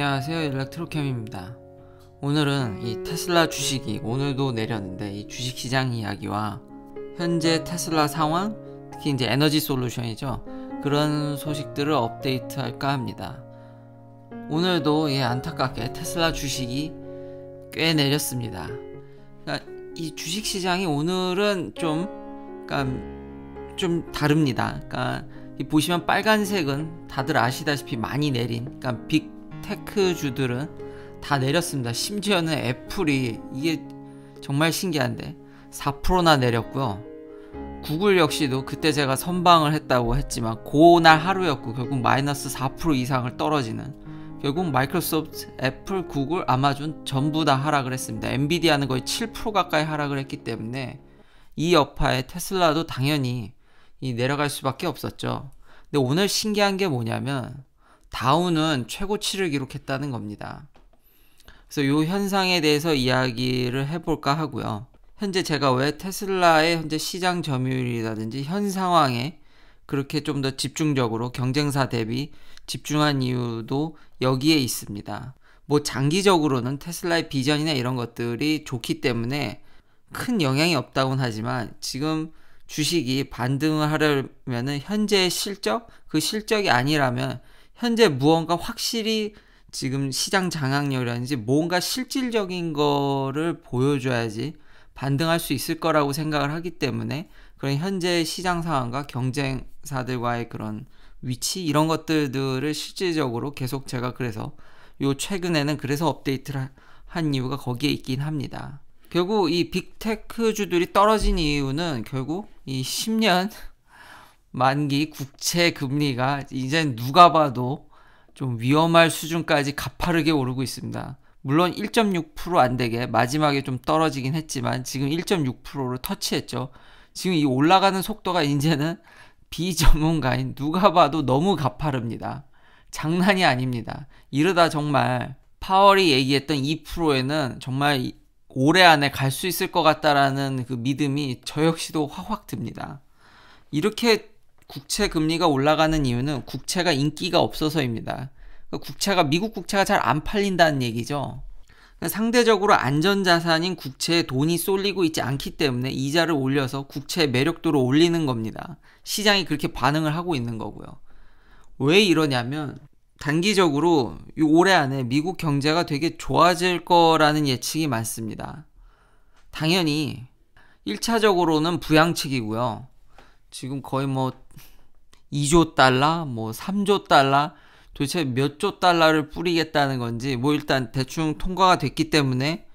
안녕하세요, 일렉트로캠입니다. 오늘은 이 테슬라 주식이 오늘도 내렸는데 이 주식시장 이야기와 현재 테슬라 상황, 특히 이제 에너지 솔루션이죠, 그런 소식들을 업데이트할까 합니다. 오늘도 안타깝게 테슬라 주식이 꽤 내렸습니다. 그러니까 이 주식시장이 오늘은 좀 다릅니다. 그러니까 보시면 빨간색은 다들 아시다시피 많이 내린, 그러니까 빅테크주들은 다 내렸습니다. 심지어는 애플이, 이게 정말 신기한데 4%나 내렸고요. 구글 역시도 그때 제가 선방을 했다고 했지만 그날 하루였고 결국 마이너스 4% 이상을 떨어지는, 결국 마이크로소프트, 애플, 구글, 아마존 전부 다 하락을 했습니다. 엔비디아는 거의 7% 가까이 하락을 했기 때문에 이 여파에 테슬라도 당연히 내려갈 수밖에 없었죠. 근데 오늘 신기한 게 뭐냐면 다우는 최고치를 기록했다는 겁니다. 그래서 이 현상에 대해서 이야기를 해볼까 하고요. 현재 제가 왜 테슬라의 현재 시장 점유율이라든지 현 상황에 그렇게 좀 더 집중적으로 경쟁사 대비 집중한 이유도 여기에 있습니다. 뭐 장기적으로는 테슬라의 비전이나 이런 것들이 좋기 때문에 큰 영향이 없다고는 하지만 지금 주식이 반등을 하려면 현재의 실적, 그 실적이 아니라면 현재 무언가 확실히 지금 시장 장악력이라든지 뭔가 실질적인 거를 보여줘야지 반등할 수 있을 거라고 생각을 하기 때문에, 그런 현재 시장 상황과 경쟁사들과의 그런 위치, 이런 것들을 실질적으로 계속 제가 그래서 최근에는 그래서 업데이트를 한 이유가 거기에 있긴 합니다. 결국 이 빅테크주들이 떨어진 이유는 결국 이 10년 만기 국채 금리가 이제 누가 봐도 좀 위험할 수준까지 가파르게 오르고 있습니다. 물론 1.6% 안 되게 마지막에 좀 떨어지긴 했지만 지금 1.6%를 터치했죠. 지금 이 올라가는 속도가 이제는 비전문가인 누가 봐도 너무 가파릅니다. 장난이 아닙니다. 이러다 정말 파월이 얘기했던 2%에는 정말 올해 안에 갈 수 있을 것 같다라는 그 믿음이 저 역시도 확 듭니다. 이렇게 국채 금리가 올라가는 이유는 국채가 인기가 없어서입니다. 미국 국채가 잘 안 팔린다는 얘기죠. 상대적으로 안전자산인 국채에 돈이 쏠리고 있지 않기 때문에 이자를 올려서 국채의 매력도를 올리는 겁니다. 시장이 그렇게 반응을 하고 있는 거고요. 왜 이러냐면 단기적으로 올해 안에 미국 경제가 되게 좋아질 거라는 예측이 많습니다. 당연히 1차적으로는 부양책이고요. 지금 거의 2조 달러, 3조 달러, 도대체 몇 조 달러를 뿌리겠다는 건지 일단 대충 통과가 됐기 때문에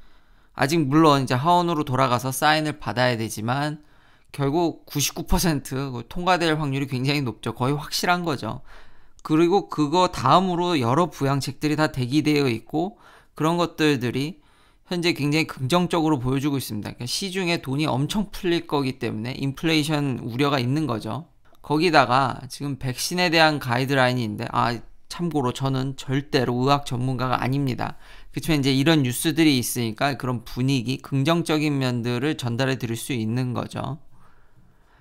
아직 물론 이제 하원으로 돌아가서 사인을 받아야 되지만 결국 99% 통과될 확률이 굉장히 높죠. 거의 확실한 거죠. 그리고 그거 다음으로 여러 부양책들이 다 대기되어 있고 그런 것들이 현재 굉장히 긍정적으로 보여주고 있습니다. 그러니까 시중에 돈이 엄청 풀릴 거기 때문에 인플레이션 우려가 있는 거죠. 거기다가 지금 백신에 대한 가이드라인인데, 참고로 저는 절대로 의학 전문가가 아닙니다. 그렇지만 이제 이런 뉴스들이 있으니까 그런 분위기, 긍정적인 면들을 전달해 드릴 수 있는 거죠.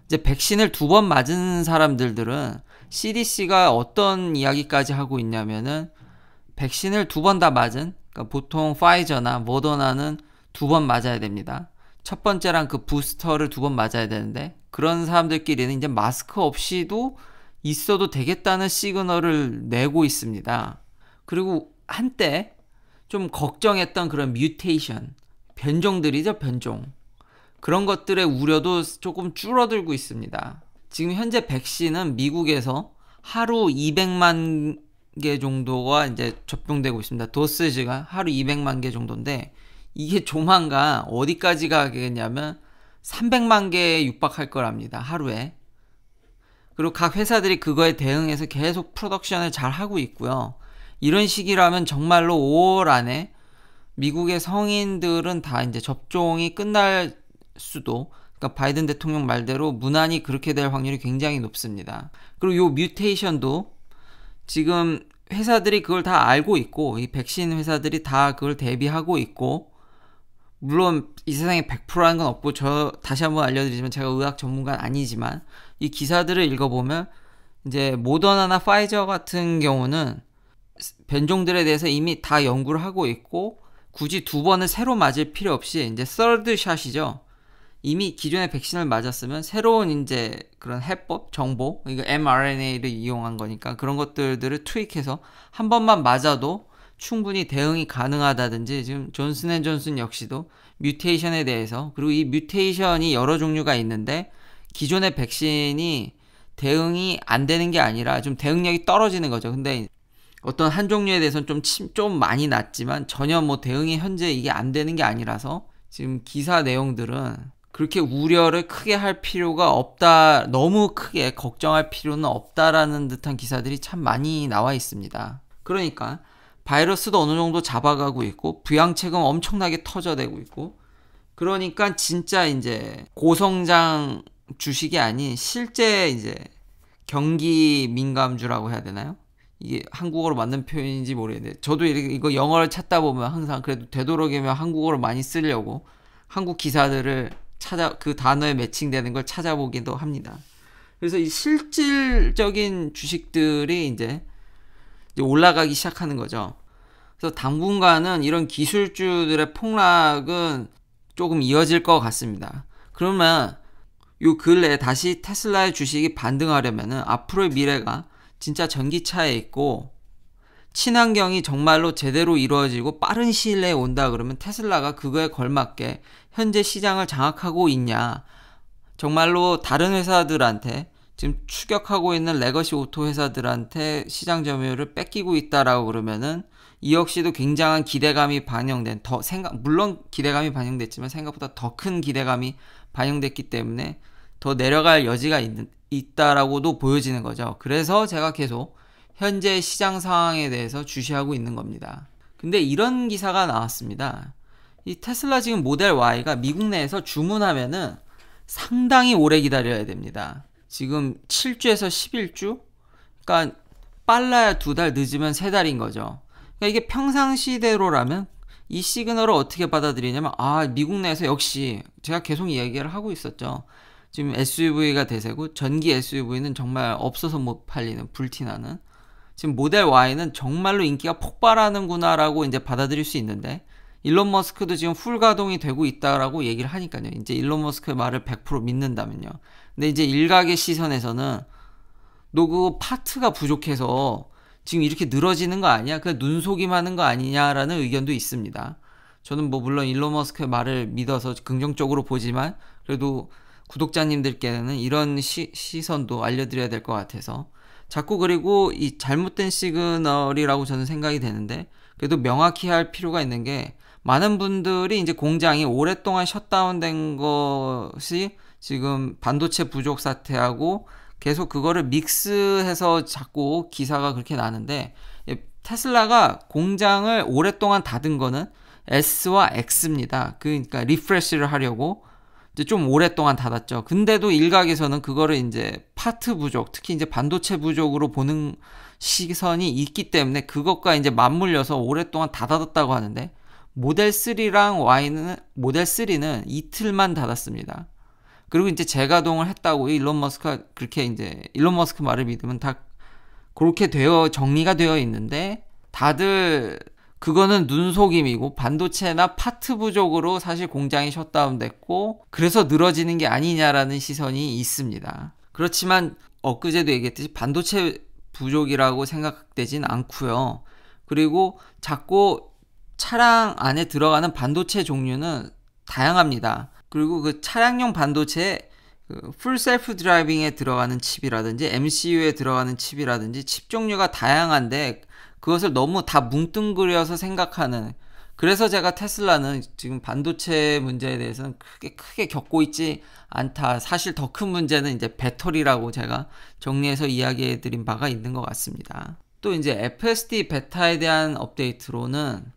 이제 백신을 2번 맞은 사람들은 CDC가 어떤 이야기까지 하고 있냐면은 백신을 2번 다 맞은, 그러니까 보통 파이저나 모더나는 2번 맞아야 됩니다. 첫 번째랑 그 부스터를 2번 맞아야 되는데 그런 사람들끼리는 이제 마스크 없이도 있어도 되겠다는 시그널을 내고 있습니다. 그리고 한때 좀 걱정했던 그런 뮤테이션, 변종들이죠, 변종. 그런 것들의 우려도 조금 줄어들고 있습니다. 지금 현재 백신은 미국에서 하루 200만 개 정도가 이제 접종되고 있습니다. 도스지가 하루 200만 개 정도인데 이게 조만간 어디까지 가겠냐면 300만 개에 육박할 거랍니다. 하루에. 그리고 각 회사들이 그거에 대응해서 계속 프로덕션을 잘 하고 있고요. 이런 식이라면 정말로 5월 안에 미국의 성인들은 다 이제 접종이 끝날 수도, 그러니까 바이든 대통령 말대로 무난히 그렇게 될 확률이 굉장히 높습니다. 그리고 요 뮤테이션도 지금 회사들이 그걸 다 알고 있고, 이 백신 회사들이 다 그걸 대비하고 있고, 물론 이 세상에 100%라는 건 없고, 저 다시 한번 알려드리지만 제가 의학 전문가는 아니지만 이 기사들을 읽어보면 이제 모더나나 파이저 같은 경우는 변종들에 대해서 이미 다 연구를 하고 있고 굳이 두 번은 새로 맞을 필요 없이 이제 서드 샷이죠. 이미 기존의 백신을 맞았으면 새로운 이제 그런 해법, 정보, 이거 mRNA를 이용한 거니까 그런 것들을 투입해서 한 번만 맞아도 충분히 대응이 가능하다든지 지금 존슨앤존슨 역시도 뮤테이션에 대해서 그리고 이 뮤테이션이 여러 종류가 있는데 기존의 백신이 대응이 안 되는 게 아니라 좀 대응력이 떨어지는 거죠. 근데 어떤 한 종류에 대해서는 좀 많이 낮지만 전혀 뭐 대응이 현재 이게 안 되는 게 아니라서 지금 기사 내용들은 그렇게 우려를 크게 할 필요가 없다, 너무 크게 걱정할 필요는 없다라는 듯한 기사들이 참 많이 나와 있습니다. 그러니까 바이러스도 어느 정도 잡아가고 있고 부양책은 엄청나게 터져대고 있고 그러니까 진짜 이제 고성장 주식이 아닌 실제 이제 경기 민감주라고 해야 되나요? 이게 한국어로 맞는 표현인지 모르겠는데 저도 이거 영어를 찾다 보면 항상 그래도 되도록이면 한국어로 많이 쓰려고 한국 기사들을 그 단어에 매칭되는 걸 찾아보기도 합니다. 그래서 이 실질적인 주식들이 이제 올라가기 시작하는 거죠. 그래서 당분간은 이런 기술주들의 폭락은 조금 이어질 것 같습니다. 그러면 요 근래에 다시 테슬라의 주식이 반등하려면은 앞으로의 미래가 진짜 전기차에 있고 친환경이 정말로 제대로 이루어지고 빠른 시일 내에 온다 그러면 테슬라가 그거에 걸맞게 현재 시장을 장악하고 있냐, 정말로 다른 회사들한테 지금 추격하고 있는 레거시 오토 회사들한테 시장 점유율을 뺏기고 있다라고 그러면은 이 역시도 굉장한 기대감이 반영된 물론 기대감이 반영됐지만 생각보다 더 큰 기대감이 반영됐기 때문에 더 내려갈 여지가 있다라고도 보여지는 거죠. 그래서 제가 계속 현재 시장 상황에 대해서 주시하고 있는 겁니다. 근데 이런 기사가 나왔습니다. 이 테슬라 지금 모델 Y가 미국 내에서 주문하면은 상당히 오래 기다려야 됩니다. 지금 7주에서 11주? 그러니까 빨라야 2달, 늦으면 3달인 거죠. 그러니까 이게 평상시대로라면 이 시그널을 어떻게 받아들이냐면 미국 내에서 역시 제가 계속 이야기를 하고 있었죠. 지금 SUV가 대세고 전기 SUV는 정말 없어서 못 팔리는 불티나는 지금 모델 Y는 정말로 인기가 폭발하는구나 라고 이제 받아들일 수 있는데 일론 머스크도 지금 풀 가동이 되고 있다라고 얘기를 하니까요. 이제 일론 머스크의 말을 100% 믿는다면요. 근데 이제 일각의 시선에서는 너 그거 파트가 부족해서 지금 이렇게 늘어지는 거 아니야? 그냥 눈속임 하는 거 아니냐라는 의견도 있습니다. 저는 뭐 물론 일론 머스크의 말을 믿어서 긍정적으로 보지만 그래도 구독자님들께는 이런 시선도 알려드려야 될 것 같아서 자꾸 그리고 이 잘못된 시그널이라고 저는 생각이 되는데 그래도 명확히 할 필요가 있는 게 많은 분들이 이제 공장이 오랫동안 셧다운된 것이 지금 반도체 부족 사태하고 계속 그거를 믹스해서 자꾸 기사가 그렇게 나는데 테슬라가 공장을 오랫동안 닫은 거는 S와 X입니다. 그러니까 리프레시를 하려고 이제 좀 오랫동안 닫았죠. 근데도 일각에서는 그거를 이제 파트 부족, 특히 이제 반도체 부족으로 보는 시선이 있기 때문에 그것과 이제 맞물려서 오랫동안 닫았다고 하는데 모델 3랑 모델 3는 이틀만 닫았습니다. 그리고 이제 재가동을 했다고 일론 머스크가 그렇게 이제 일론 머스크 말을 믿으면 다 그렇게 정리가 되어 있는데 다들 그거는 눈속임이고 반도체나 파트 부족으로 사실 공장이 셧다운됐고 그래서 늘어지는 게 아니냐라는 시선이 있습니다. 그렇지만 엊그제도 얘기했듯이 반도체 부족이라고 생각되진 않고요. 그리고 자꾸 차량 안에 들어가는 반도체 종류는 다양합니다. 그리고 그 차량용 반도체에 풀 셀프 드라이빙에 들어가는 칩이라든지 MCU에 들어가는 칩이라든지 칩 종류가 다양한데 그것을 너무 다 뭉뚱그려서 생각하는, 그래서 제가 테슬라는 지금 반도체 문제에 대해서는 크게 겪고 있지 않다. 사실 더 큰 문제는 이제 배터리라고 제가 정리해서 이야기해 드린 바가 있는 것 같습니다. 또 이제 FSD 베타에 대한 업데이트로는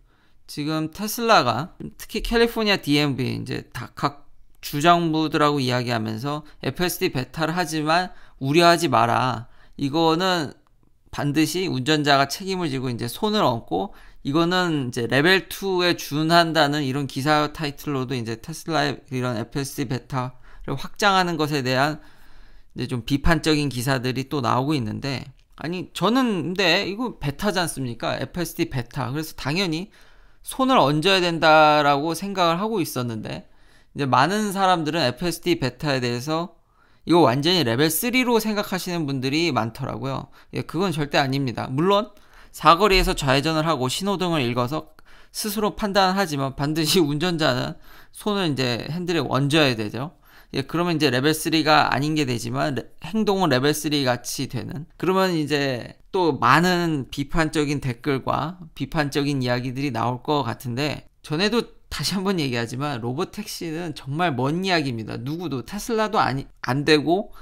지금 테슬라가 특히 캘리포니아 DMV 이제 다 각 주정부들하고 이야기하면서 FSD 베타를 하지만 우려하지 마라. 이거는 반드시 운전자가 책임을 지고 이제 손을 얹고 이거는 이제 레벨 2에 준한다는 이런 기사 타이틀로도 이제 테슬라의 이런 FSD 베타를 확장하는 것에 대한 이제 좀 비판적인 기사들이 또 나오고 있는데 아니 저는 근데 이거 베타지 않습니까? FSD 베타. 그래서 당연히 손을 얹어야 된다라고 생각을 하고 있었는데 이제 많은 사람들은 FSD 베타에 대해서 이거 완전히 레벨 3로 생각하시는 분들이 많더라고요. 예, 그건 절대 아닙니다. 물론 사거리에서 좌회전을 하고 신호등을 읽어서 스스로 판단하지만 반드시 운전자는 손을 이제 핸들에 얹어야 되죠. 예, 그러면 이제 레벨 3가 아닌 게 되지만 행동은 레벨 3 같이 되는. 그러면 이제 또 많은 비판적인 댓글과 비판적인 이야기들이 나올 것 같은데 전에도 다시 한번 얘기하지만 로보택시는 정말 먼 이야기입니다. 누구도 테슬라도 안 되고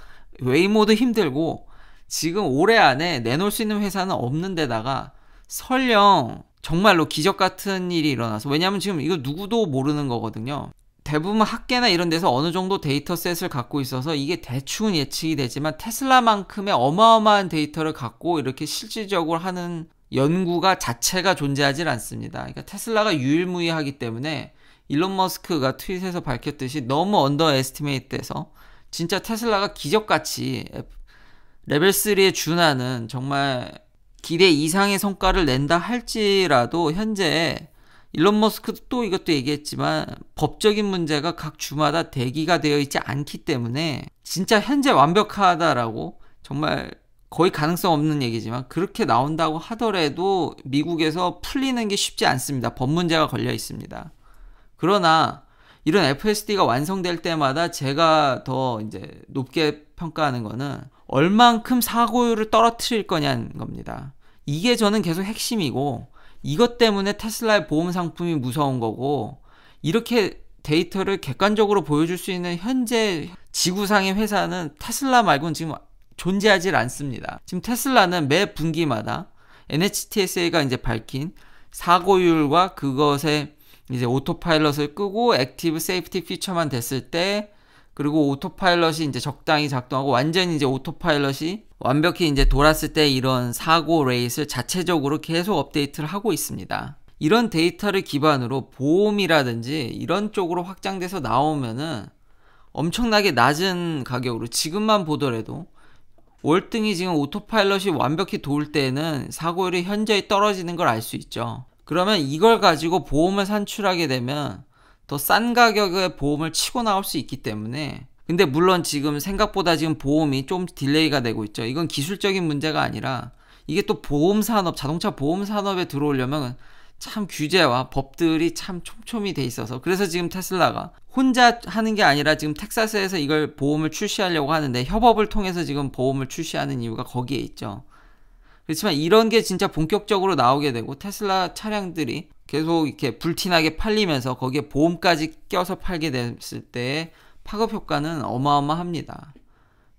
웨이모도 힘들고 지금 올해 안에 내놓을 수 있는 회사는 없는 데다가 설령 정말로 기적 같은 일이 일어나서 왜냐하면 지금 이거 누구도 모르는 거거든요. 대부분 학계나 이런 데서 어느 정도 데이터셋을 갖고 있어서 이게 대충 예측이 되지만 테슬라만큼의 어마어마한 데이터를 갖고 이렇게 실질적으로 하는 연구가 자체가 존재하지 않습니다. 그러니까 테슬라가 유일무이하기 때문에 일론 머스크가 트윗에서 밝혔듯이 너무 언더 에스티메이트 돼서 진짜 테슬라가 기적같이 레벨 3에 준하는 정말 기대 이상의 성과를 낸다 할지라도 현재 일론 머스크도 또 이것도 얘기했지만 법적인 문제가 각 주마다 대기가 되어 있지 않기 때문에 진짜 현재 완벽하다라고 정말 거의 가능성 없는 얘기지만 그렇게 나온다고 하더라도 미국에서 풀리는 게 쉽지 않습니다. 법 문제가 걸려 있습니다. 그러나 이런 FSD가 완성될 때마다 제가 더 이제 높게 평가하는 거는 얼만큼 사고율을 떨어뜨릴 거냐는 겁니다. 이게 저는 계속 핵심이고 이것 때문에 테슬라의 보험 상품이 무서운 거고 이렇게 데이터를 객관적으로 보여줄 수 있는 현재 지구상의 회사는 테슬라 말고는 지금 존재하지 않습니다. 지금 테슬라는 매 분기마다 NHTSA가 이제 밝힌 사고율과 그것의 이제 오토파일럿을 끄고 액티브 세이프티 피처만 됐을 때 그리고 오토파일럿이 이제 적당히 작동하고 완전히 이제 오토파일럿이 완벽히 이제 돌았을 때 이런 사고 레이스를 자체적으로 계속 업데이트를 하고 있습니다. 이런 데이터를 기반으로 보험이라든지 이런 쪽으로 확장돼서 나오면은 엄청나게 낮은 가격으로 지금만 보더라도 월등히 지금 오토파일럿이 완벽히 돌 때는 사고율이 현저히 떨어지는 걸 알 수 있죠. 그러면 이걸 가지고 보험을 산출하게 되면 더 싼 가격의 보험을 치고 나올 수 있기 때문에 근데 물론 지금 생각보다 지금 보험이 좀 딜레이가 되고 있죠. 이건 기술적인 문제가 아니라 이게 또 보험 산업, 자동차 보험 산업에 들어오려면 참 규제와 법들이 참 촘촘히 돼 있어서 그래서 지금 테슬라가 혼자 하는 게 아니라 지금 텍사스에서 이걸 보험을 출시하려고 하는데 협업을 통해서 지금 보험을 출시하는 이유가 거기에 있죠. 그렇지만 이런 게 진짜 본격적으로 나오게 되고 테슬라 차량들이 계속 이렇게 불티나게 팔리면서 거기에 보험까지 껴서 팔게 됐을 때 파급 효과는 어마어마합니다.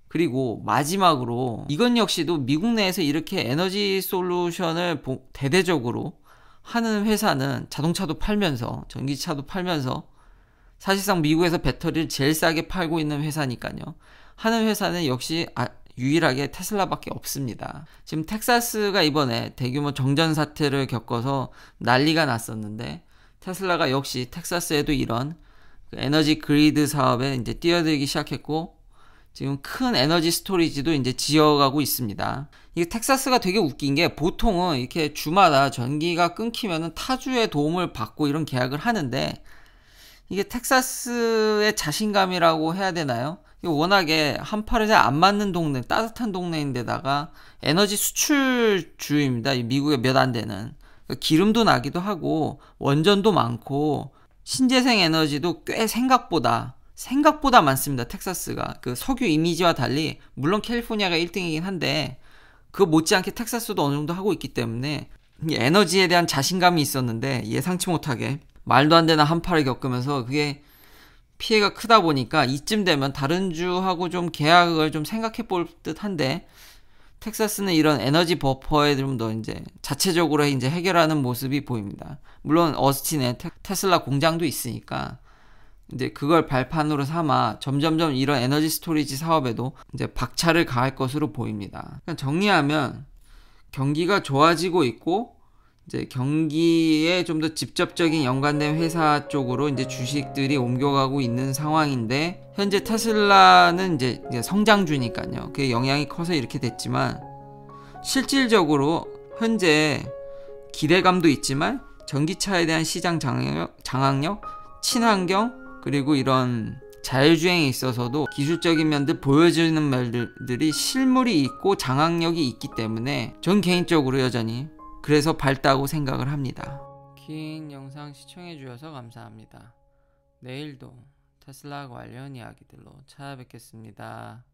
그리고 마지막으로 이건 역시도 미국 내에서 이렇게 에너지 솔루션을 대대적으로 하는 회사는 자동차도 팔면서 전기차도 팔면서 사실상 미국에서 배터리를 제일 싸게 팔고 있는 회사니까요. 하는 회사는 역시 유일하게 테슬라밖에 없습니다. 지금 텍사스가 이번에 대규모 정전 사태를 겪어서 난리가 났었는데 테슬라가 역시 텍사스에도 이런 에너지 그리드 사업에 이제 뛰어들기 시작했고 지금 큰 에너지 스토리지도 이제 지어가고 있습니다. 이게 텍사스가 되게 웃긴 게 보통은 이렇게 주마다 전기가 끊기면은 타주의 도움을 받고 이런 계약을 하는데 이게 텍사스의 자신감이라고 해야 되나요? 워낙에 한파를 잘 안 맞는 동네, 따뜻한 동네인데다가 에너지 수출주입니다. 미국에 몇 안 되는. 기름도 나기도 하고 원전도 많고 신재생 에너지도 꽤 생각보다 많습니다. 텍사스가 그 석유 이미지와 달리 물론 캘리포니아가 1등이긴 한데 그 못지않게 텍사스도 어느 정도 하고 있기 때문에 에너지에 대한 자신감이 있었는데 예상치 못하게 말도 안 되는 한파를 겪으면서 그게 피해가 크다 보니까 이쯤 되면 다른 주하고 좀 계약을 좀 생각해 볼 듯한데 텍사스는 이런 에너지 버퍼에 좀 더 이제 자체적으로 이제 해결하는 모습이 보입니다. 물론 어스틴에 테슬라 공장도 있으니까 이제 그걸 발판으로 삼아 점점점 이런 에너지 스토리지 사업에도 이제 박차를 가할 것으로 보입니다. 정리하면 경기가 좋아지고 있고 이제 경기에 좀 더 직접적인 연관된 회사 쪽으로 이제 주식들이 옮겨가고 있는 상황인데 현재 테슬라는 이제 성장주니까요. 그게 영향이 커서 이렇게 됐지만 실질적으로 현재 기대감도 있지만 전기차에 대한 시장 장악력, 친환경, 그리고 이런 자율주행에 있어서도 기술적인 면들 보여주는 면들이 실물이 있고 장악력이 있기 때문에 전 개인적으로 여전히 그래서 밝다고 생각을 합니다. 긴 영상 시청해 주셔서 감사합니다. 내일도 테슬라 관련 이야기들로 찾아뵙겠습니다.